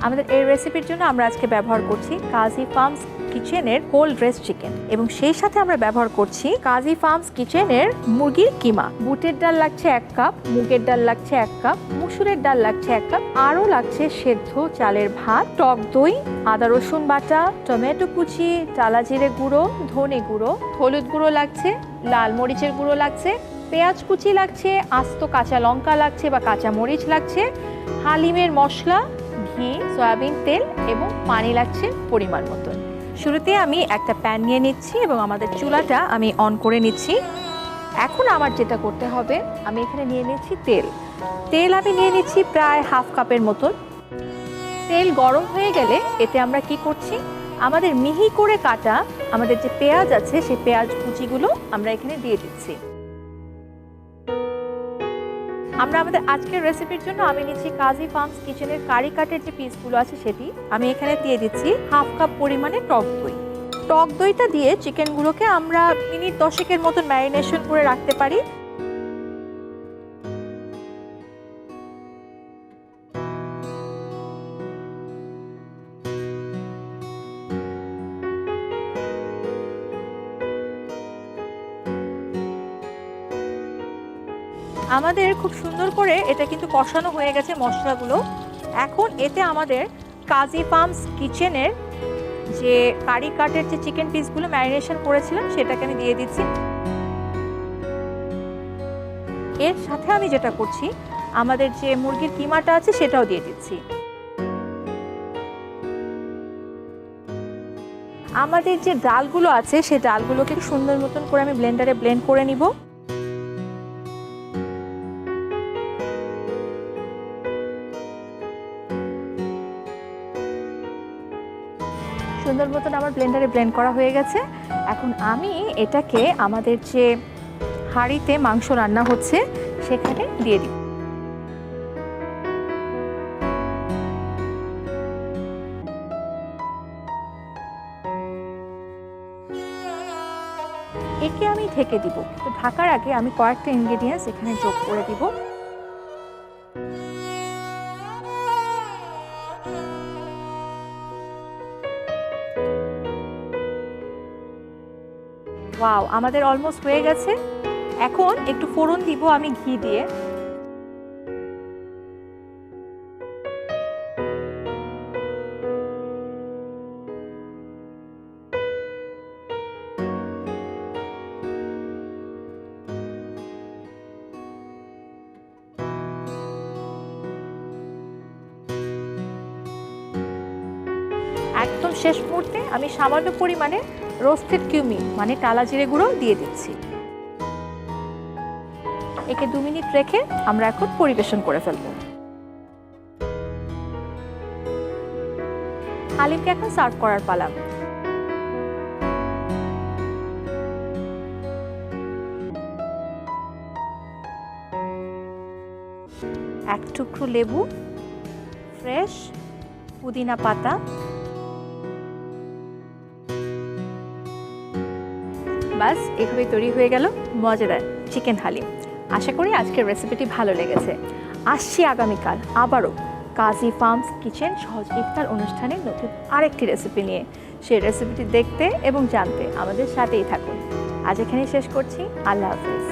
আমাদের এই রেসিপির জন্য আমরা আজকে ব্যবহার করছি কাজী ফার্মস কিচেনের কোল্ড রেস চিকেন এবং সেই সাথে আমরা ব্যবহার করছি কাজী ফার্মস কিচেনের মুরগির কিমা। বুটের ডাল লাগছে 1 কাপ, মুগের ডাল লাগছে 1 কাপ, মুসুরের ডাল লাগছে 1 কাপ, আরও লাগছে সেদ্ধ চালের ভাত, টক দই, আদা রসুন বাটা, টমেটো কুচি, টালা জিরে গুঁড়ো, ধনে গুঁড়ো, হলুদ গুঁড়ো লাগছে, লাল মরিচের গুঁড়ো লাগছে, পেঁয়াজ কুচি লাগছে, আস্ত কাঁচা লঙ্কা লাগছে বা কাঁচা মরিচ লাগছে, হালিমের মশলা, ঘি, সয়াবিন তেল এবং পানি লাগছে পরিমাণ মতন। শুরুতে আমি একটা প্যান নিয়ে নিচ্ছি এবং আমাদের চুলাটা আমি অন করে নিচ্ছি। এখন আমার যেটা করতে হবে, আমি এখানে নিয়ে নিচ্ছি তেল আমি নিয়ে নিচ্ছি প্রায় 1/2 কাপের মতন। তেল গরম হয়ে গেলে এতে আমরা কি করছি, আমাদের মিহি করে কাটা আমাদের যে পেঁয়াজ আছে সেই পেঁয়াজ কুচিগুলো আমরা এখানে দিয়ে দিচ্ছি। আমরা আমাদের আজকের রেসিপির জন্য আমি নিচ্ছি কাজী ফার্মস কিচেনের কারি কাটের যে পিসগুলো আছে সেটি আমি এখানে দিয়ে দিচ্ছি 1/2 কাপ পরিমাণে টক দইটা দিয়ে চিকেনগুলোকে আমরা মিনিট 10-এর মতন ম্যারিনেশন করে রাখতে পারি। আমাদের খুব সুন্দর করে এটা কিন্তু কষানো হয়ে গেছে মশলাগুলো। এখন এতে আমাদের কাজী ফার্মস কিচেনের যে কারি কাটের যে চিকেন পিসগুলো ম্যারিনেশন করেছিলাম সেটাকে আমি দিয়ে দিচ্ছি। এর সাথে আমি যেটা করছি, আমাদের যে মুরগির কিমাটা আছে সেটাও দিয়ে দিচ্ছি। আমাদের যে ডালগুলো আছে সেই ডালগুলোকে সুন্দর মতন করে আমি ব্লেন্ডারে ব্লেন্ড করে নিব। সুন্দর মতন আমার ব্লেন্ডারে ব্লেন্ড করা হয়ে গেছে। এখন আমি এটাকে আমাদের যে হাঁড়িতে মাংস রান্না হচ্ছে সেখানে দিয়ে দিই। একে আমি ঢেকে দিব। তো ঢাকার আগে আমি কয়েকটা ইনগ্রেডিয়েন্টস এখানে যোগ করে দিব। ওয়াও, আমাদের অলমোস্ট হয়ে গেছে। এখন একটু ফোড়ন দিব আমি ঘি দিয়ে। একদম শেষ মুহূর্তে আমি সামান্য পরিমাণে রোস্টেড কিউমিন মানে টালা জিরে গুঁড়ো দিয়ে দিচ্ছি। একে 2 মিনিট রেখে আমরা এখন পরিবেশন করে ফেলব। হালিমকে এখন সার্ভ করার পালা। এক টুকরো লেবু, ফ্রেশ পুদিনা পাতা, বাস এভাবেই তৈরি হয়ে গেল মজাদার চিকেন হালিম। আশা করি আজকের রেসিপিটি ভালো লেগেছে। আসছি আগামীকাল আবারও কাজী ফার্মস কিচেন সহজ ইফতার অনুষ্ঠানের নতুন আরেকটি রেসিপি নিয়ে। সেই রেসিপিটি দেখতে এবং জানতে আমাদের সাথেই থাকুন। আজ এখানেই শেষ করছি। আল্লাহ হাফেজ।